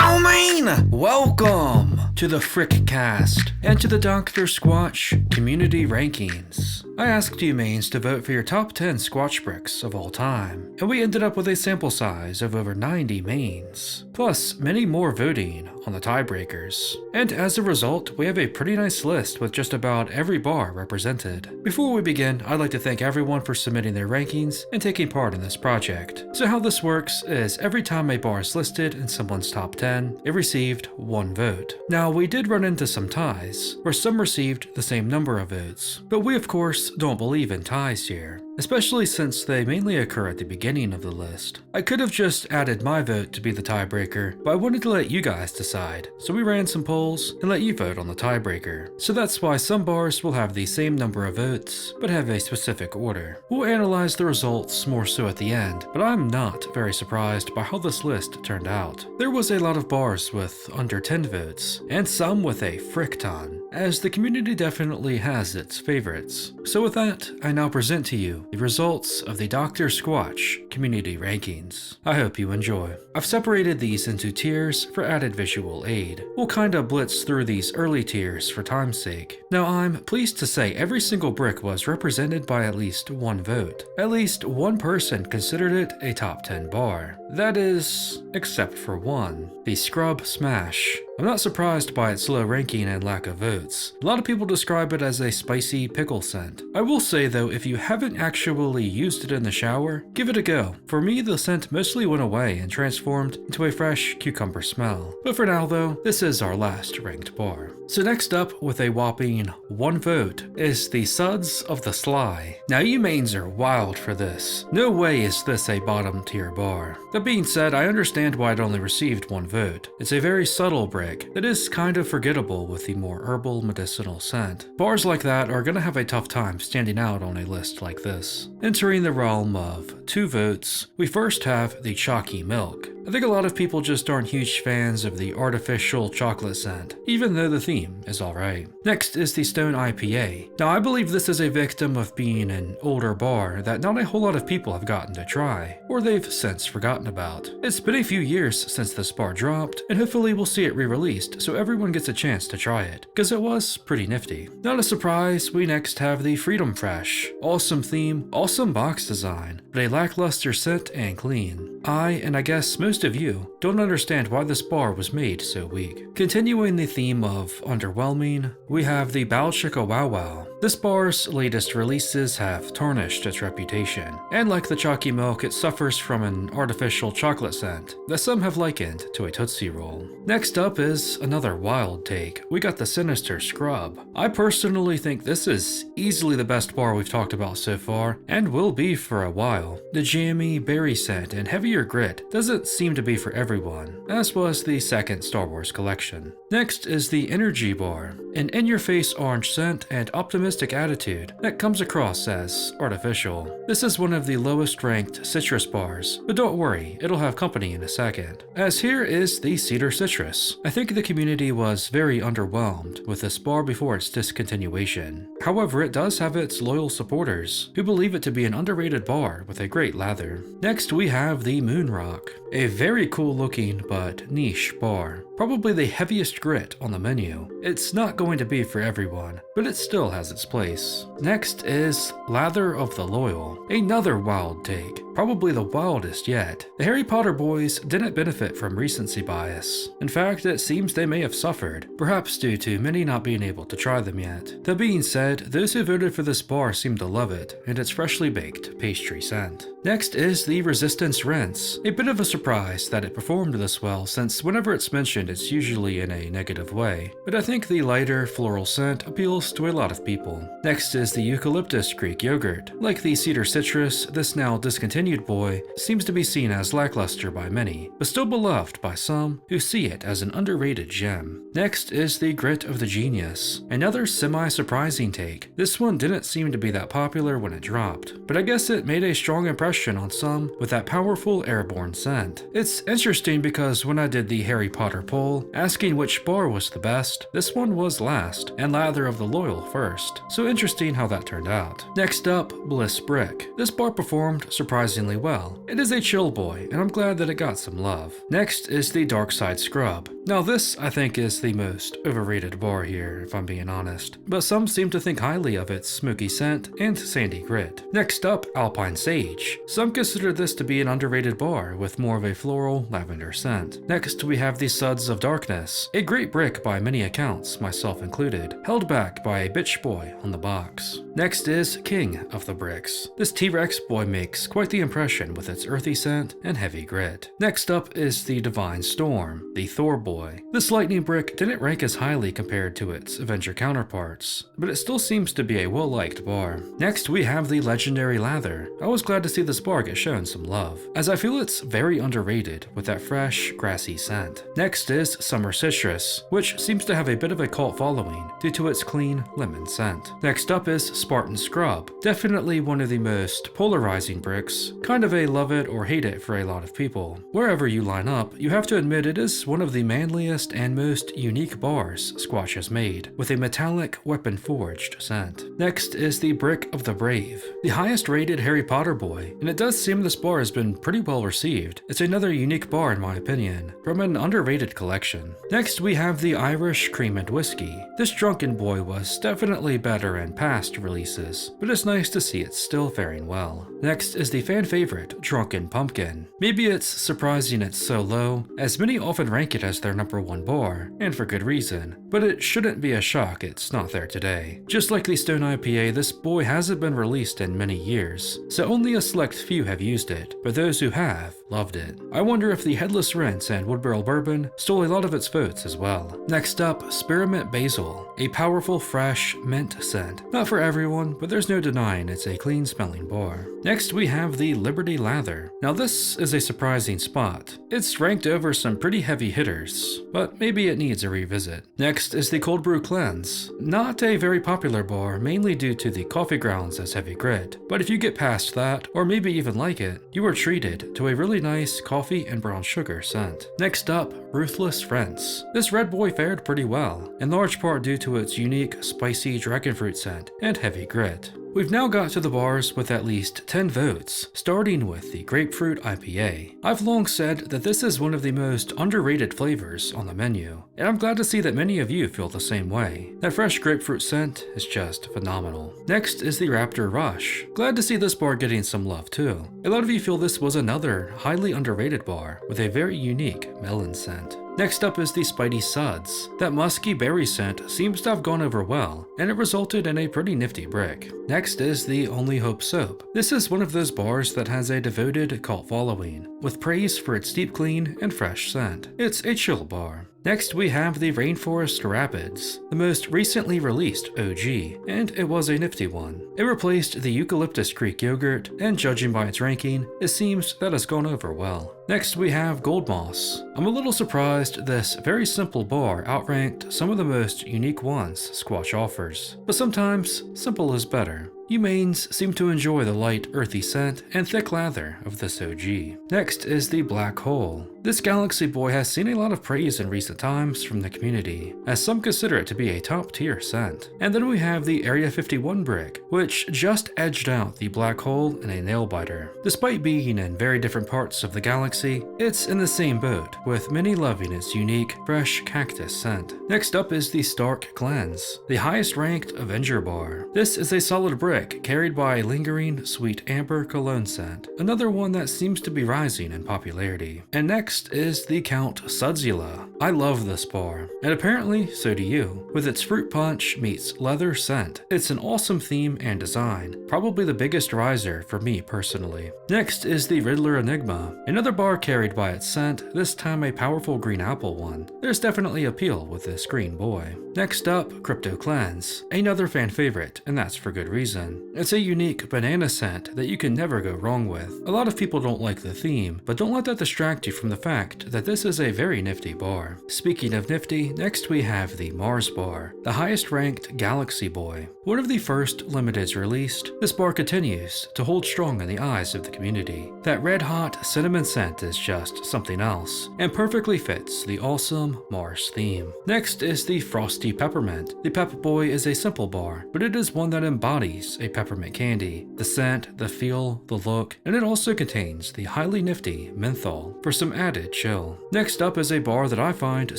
Ow, man! Welcome to the Bricc cast and to the Dr. Squatch Community Rankings. I asked you mains to vote for your top 10 Squatch bricks of all time, and we ended up with a sample size of over 90 mains, plus many more voting on the tiebreakers. And as a result, we have a pretty nice list with just about every bar represented. Before we begin, I'd like to thank everyone for submitting their rankings and taking part in this project. So how this works is every time a bar is listed in someone's top 10, it received one vote. Now, we did run into some ties, where some received the same number of votes, but we of course don't believe in ties here, especially since they mainly occur at the beginning of the list. I could have just added my vote to be the tiebreaker, but I wanted to let you guys decide, so we ran some polls and let you vote on the tiebreaker. So that's why some bars will have the same number of votes, but have a specific order. We'll analyze the results more so at the end, but I'm not very surprised by how this list turned out. There was a lot of bars with under 10 votes, and some with a frick ton, as the community definitely has its favorites. So with that, I now present to you the results of the Dr. Squatch Community Rankings. I hope you enjoy. I've separated these into tiers for added visual aid. We'll kinda blitz through these early tiers for time's sake. Now, I'm pleased to say every single brick was represented by at least one vote. At least one person considered it a top 10 bar. That is, except for one, the Scrub Smash. I'm not surprised by its low ranking and lack of votes. A lot of people describe it as a spicy pickle scent. I will say though, if you haven't actually used it in the shower, give it a go. For me, the scent mostly went away and transformed into a fresh cucumber smell. But for now though, this is our last ranked bar. So next up, with a whopping one vote, is the Suds of the Sly. Now you mains are wild for this. No way is this a bottom tier bar. That being said, I understand why it only received one vote. It's a very subtle brick that is kind of forgettable with the more herbal medicinal scent. Bars like that are gonna have a tough time standing out on a list like this. Entering the realm of 2 votes, we first have the Chalky Milk. I think a lot of people just aren't huge fans of the artificial chocolate scent, even though the theme is alright. Next is the Stone IPA. Now I believe this is a victim of being an older bar that not a whole lot of people have gotten to try, or they've since forgotten about. It's been a few years since this bar dropped, and hopefully we'll see it re-released so everyone gets a chance to try it, because it was pretty nifty. Not a surprise, we next have the Freedom Fresh. Awesome theme, awesome box design, but a lackluster scent and clean. and I guess most of you, don't understand why this bar was made so weak. Continuing the theme of underwhelming, we have the Bow Chicka Wow Wow. This bar's latest releases have tarnished its reputation, and like the Chalky Milk, it suffers from an artificial chocolate scent that some have likened to a Tootsie Roll. Next up is another wild take. We got the Sinister Scrub. I personally think this is easily the best bar we've talked about so far, and will be for a while. The jammy berry scent and heavier grit doesn't seem to be for everyone, as was the second Star Wars collection. Next is the Energy Bar, an in-your-face orange scent and optimistic attitude that comes across as artificial. This is one of the lowest ranked citrus bars, but don't worry, it'll have company in a second. As here is the Cedar Citrus. I think the community was very underwhelmed with this bar before its discontinuation. However, it does have its loyal supporters, who believe it to be an underrated bar with a great lather. Next we have the Moon Rock, a very cool looking but niche bar. Probably the heaviest grit on the menu. It's not going to be for everyone, but it still has its place. Next is Lather of the Loyal, another wild take, probably the wildest yet. The Harry Potter boys didn't benefit from recency bias. In fact, it seems they may have suffered, perhaps due to many not being able to try them yet. That being said, those who voted for this bar seem to love it, and its freshly baked pastry scent. Next is the Resistance Rinse, a bit of a surprise that it performed this well, since whenever it's mentioned it's usually in a negative way, but I think the lighter floral scent appeals to a lot of people. Next is the Eucalyptus Greek Yogurt. Like the Cedar Citrus, this now discontinued boy seems to be seen as lackluster by many, but still beloved by some who see it as an underrated gem. Next is the Grit of the Genius, another semi-surprising take. This one didn't seem to be that popular when it dropped, but I guess it made a strong impression on some with that powerful airborne scent. It's interesting because when I did the Harry Potter poll, asking which bar was the best, this one was last, and Lather of the Loyal first. honest. So interesting how that turned out. Next up, Bliss Bricc. This bar performed surprisingly well. It is a chill boy, and I'm glad that it got some love. Next is the Dark Side Scrub. Now this, I think, is the most overrated bar here, if I'm being honest, but some seem to think highly of its smoky scent and sandy grit. Next up, Alpine Sage. Some consider this to be an underrated bar with more of a floral lavender scent. Next, we have the Suds of Darkness, a great brick by many accounts, myself included, held back by a bitch boy on the box. Next is King of the Briccs. This T-Rex boy makes quite the impression with its earthy scent and heavy grit. Next up is the Divine Storm, the Thor boy. This lightning brick didn't rank as highly compared to its Avenger counterparts, but it still seems to be a well-liked bar. Next, we have the legendary Lather. I was glad to see this bar get shown some love, as I feel it's very underrated with that fresh, grassy scent. Next is Summer Citrus, which seems to have a bit of a cult following due to its clean lemon scent. Next up is Spartan Scrub, definitely one of the most polarizing bricks, kind of a love it or hate it for a lot of people. Wherever you line up, you have to admit it is one of the manliest and most unique bars Squatch has made, with a metallic weapon-forged scent. Next is the Brick of the Brave, the highest rated Harry Potter boy, and it does seem this bar has been pretty well received. It's another unique bar in my opinion, from an underrated collection. Next we have the Irish Cream and Whiskey. This drunken boy was definitely better in past releases, but it's nice to see it's still faring well. Next is the fan favorite Drunken Pumpkin. Maybe it's surprising it's so low, as many often rank it as their #1 bar, and for good reason, but it shouldn't be a shock it's not there today. Just like the Stone IPA, this boy hasn't been released in many years, so only a select few have used it, but those who have loved it. I wonder if the Headless Rinse and Wood Barrel Bourbon stole a lot of its votes as well. Next up, Spearmint Basil, a powerful fresh mint scent. Not for everyone, but there's no denying it's a clean smelling bar. Next we have the Liberty Lather. Now this is a surprising spot. It's ranked over some pretty heavy hitters, but maybe it needs a revisit. Next is the Cold Brew Cleanse. Not a very popular bar, mainly due to the coffee grounds as heavy grit, but if you get past that, or maybe even like it, you are treated to a really nice coffee and brown sugar scent. Next up, Ruthless Rinse. This red boy fared pretty well, in large part due to its unique spicy dragon fruit scent and heavy grit. We've now got to the bars with at least 10 votes, starting with the Grapefruit IPA. I've long said that this is one of the most underrated flavors on the menu, and I'm glad to see that many of you feel the same way. That fresh grapefruit scent is just phenomenal. Next is the Raptor Rush. Glad to see this bar getting some love too. A lot of you feel this was another highly underrated bar with a very unique melon scent. Next up is the Spidey Suds. That musky berry scent seems to have gone over well, and it resulted in a pretty nifty brick. Next is the Only Hope Soap. This is one of those bars that has a devoted cult following, with praise for its deep clean and fresh scent. It's a chill bar. Next we have the Rainforest Rapids, the most recently released OG, and it was a nifty one. It replaced the Eucalyptus Creek yogurt, and judging by its ranking, it seems that has gone over well. Next we have Gold Moss. I'm a little surprised this very simple bar outranked some of the most unique ones Squatch offers, but sometimes simple is better. You mains seem to enjoy the light, earthy scent and thick lather of this OG. Next is the Black Hole. This Galaxy boy has seen a lot of praise in recent times from the community, as some consider it to be a top tier scent. And then we have the Area 51 brick, which just edged out the Black Hole in a nail biter. Despite being in very different parts of the galaxy, it's in the same boat, with many loving its unique, fresh cactus scent. Next up is the Stark Cleanse, the highest ranked Avenger bar. This is a solid brick carried by a lingering, sweet amber cologne scent, another one that seems to be rising in popularity. And next is the Count Sudzula. I love this bar, and apparently so do you, with its fruit punch meets leather scent. It's an awesome theme and design, probably the biggest riser for me personally. Next is the Riddler Enigma, another bar carried by its scent, this time a powerful green apple one. There's definitely appeal with this green boy. Next up, Crypto Cleanse, another fan favorite, and that's for good reason. Pumpkin. It's a unique banana scent that you can never go wrong with. A lot of people don't like the theme, but don't let that distract you from the fact that this is a very nifty bar. Speaking of nifty, next we have the Mars bar, the highest ranked Galaxy Boy. One of the first limiteds released, this bar continues to hold strong in the eyes of the community. That red hot cinnamon scent is just something else, and perfectly fits the awesome Mars theme. Next is the Frosty Peppermint. The Pep Boy is a simple bar, but it is one that embodies a peppermint candy. The scent, the feel, the look, and it also contains the highly nifty menthol for some added chill. Next up is a bar that I find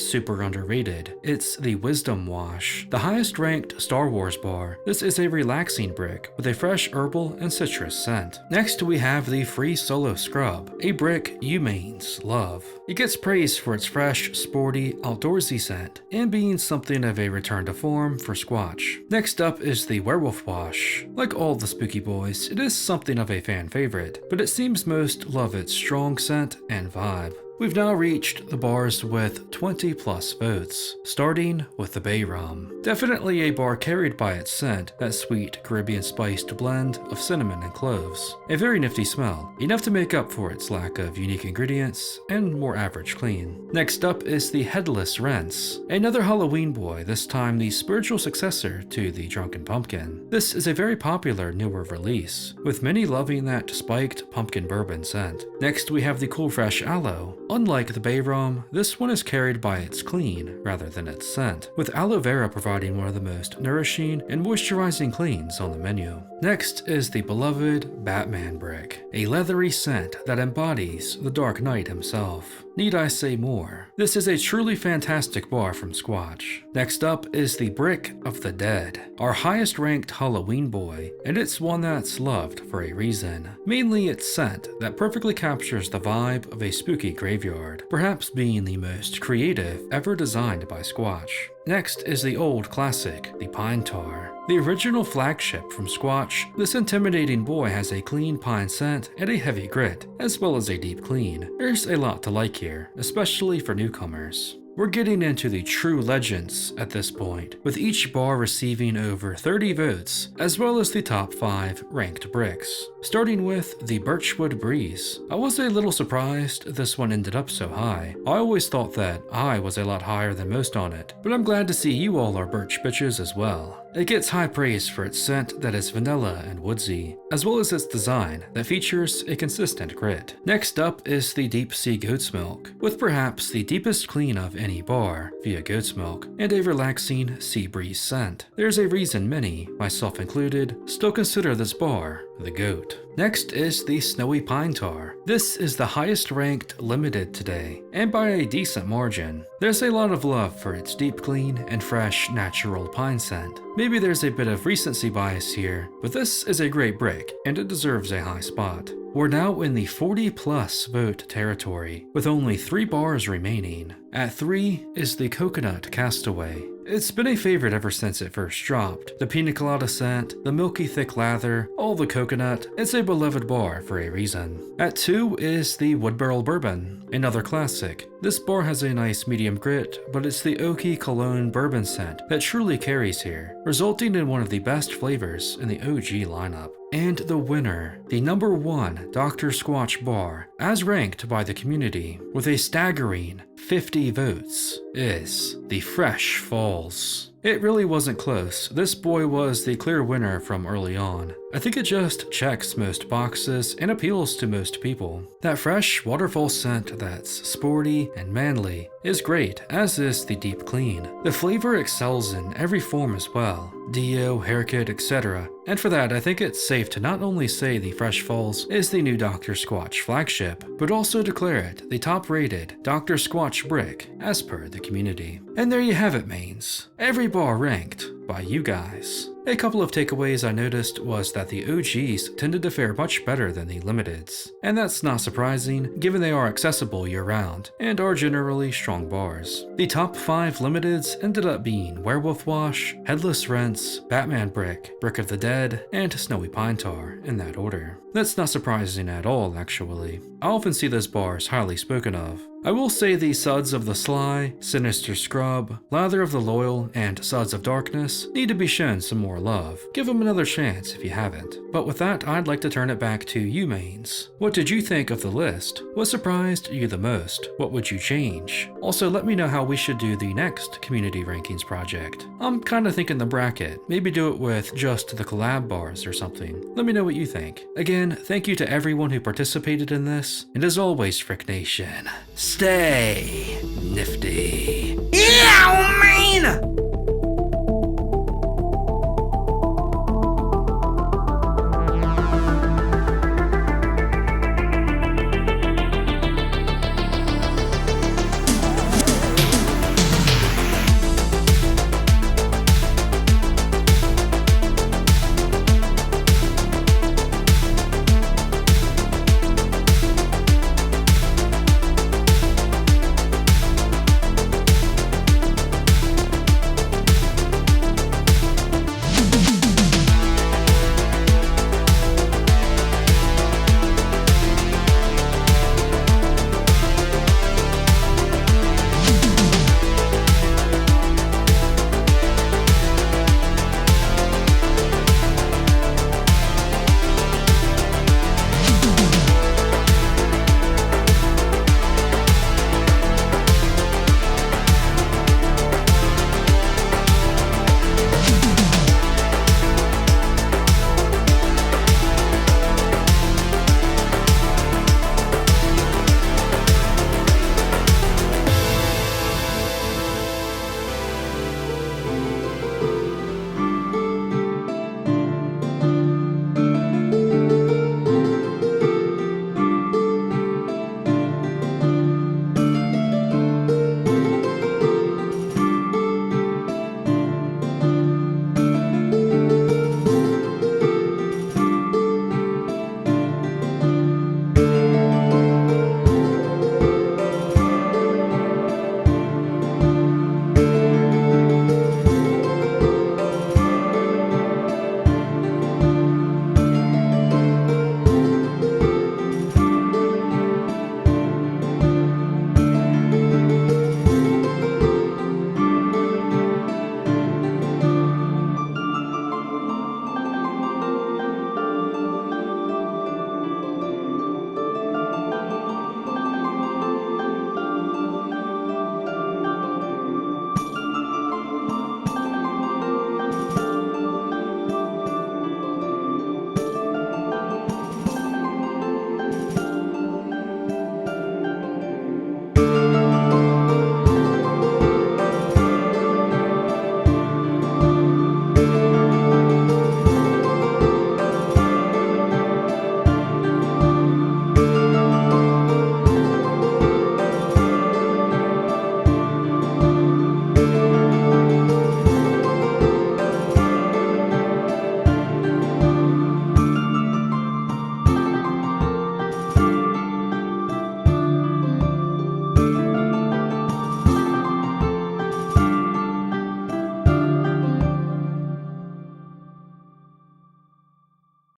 super underrated. It's the Wisdom Wash, the highest ranked Star Wars bar. This is a relaxing brick with a fresh herbal and citrus scent. Next we have the Free Solo Scrub, a brick you mains love. It gets praised for its fresh, sporty, outdoorsy scent, and being something of a return to form for Squatch. Next up is the Werewolf Wash. Like all the Spooky Boys, it is something of a fan favorite, but it seems most love its strong scent and vibe. We've now reached the bars with 20 plus votes, starting with the Bay Rum. Definitely a bar carried by its scent, that sweet Caribbean spiced blend of cinnamon and cloves. A very nifty smell, enough to make up for its lack of unique ingredients and more average clean. Next up is the Headless Rinse, another Halloween boy, this time the spiritual successor to the Drunken Pumpkin. This is a very popular newer release, with many loving that spiked pumpkin bourbon scent. Next we have the Cool Fresh Aloe. Unlike the Bay Rum, this one is carried by its clean rather than its scent, with aloe vera providing one of the most nourishing and moisturizing cleans on the menu. Next is the beloved Batman Bricc, a leathery scent that embodies the Dark Knight himself. Need I say more? This is a truly fantastic bar from Squatch. Next up is the Bricc of the Dead, our highest ranked Halloween boy, and it's one that's loved for a reason. Mainly its scent that perfectly captures the vibe of a spooky graveyard, perhaps being the most creative ever designed by Squatch. Next is the old classic, the Pine Tar. The original flagship from Squatch, this intimidating boy has a clean pine scent and a heavy grit, as well as a deep clean. There's a lot to like here, especially for newcomers. We're getting into the true legends at this point, with each bar receiving over 30 votes, as well as the top 5 ranked bricks. Starting with the Birchwood Breeze. I was a little surprised this one ended up so high. I always thought that I was a lot higher than most on it, but I'm glad to see you all are birch bitches as well. It gets high praise for its scent that is vanilla and woodsy, as well as its design that features a consistent grit. Next up is the Deep Sea Goat's Milk, with perhaps the deepest clean of any bar via goat's milk, and a relaxing sea breeze scent. There's a reason many, myself included, still consider this bar the GOAT. Next is the Snowy Pine Tar. This is the highest ranked limited today, and by a decent margin. There's a lot of love for its deep clean and fresh natural pine scent. Maybe there's a bit of recency bias here, but this is a great brick, and it deserves a high spot. We're now in the 40 plus vote territory, with only 3 bars remaining. At 3 is the Coconut Castaway. It's been a favorite ever since it first dropped. The pina colada scent, the milky thick lather, all the coconut, it's a beloved bar for a reason. At 2 is the Wood Barrel Bourbon, another classic. This bar has a nice medium grit, but it's the oaky cologne bourbon scent that truly carries here, resulting in one of the best flavors in the OG lineup. And the winner, the number 1 Dr. Squatch bar, as ranked by the community, with a staggering 50 votes, is the Fresh Falls. It really wasn't close. This boy was the clear winner from early on. I think it just checks most boxes and appeals to most people. That fresh waterfall scent that's sporty and manly is great, as is the deep clean. The flavor excels in every form as well, Dio, haircut, etc. And for that, I think it's safe to not only say the Fresh Falls is the new Dr. Squatch flagship, but also declare it the top-rated Dr. Squatch brick as per the community. And there you have it, mains. Every bar ranked by you guys. A couple of takeaways I noticed was that the OGs tended to fare much better than the limiteds, and that's not surprising given they are accessible year-round and are generally strong bars. The top 5 limiteds ended up being Werewolf Wash, Headless Rinse, Batman Bricc, Bricc of the Dead, and Snowy Pine Tar in that order. That's not surprising at all, actually. I often see this bar as highly spoken of. I will say the Suds of the Sly, Sinister Scrub, Lather of the Loyal, and Suds of Darkness need to be shown some more love. Give them another chance if you haven't. But with that, I'd like to turn it back to you mains. What did you think of the list? What surprised you the most? What would you change? Also, let me know how we should do the next community rankings project. I'm kinda thinking the bracket. Maybe do it with just the collab bars or something. Let me know what you think. Again, thank you to everyone who participated in this, and as always, Frick Nation, stay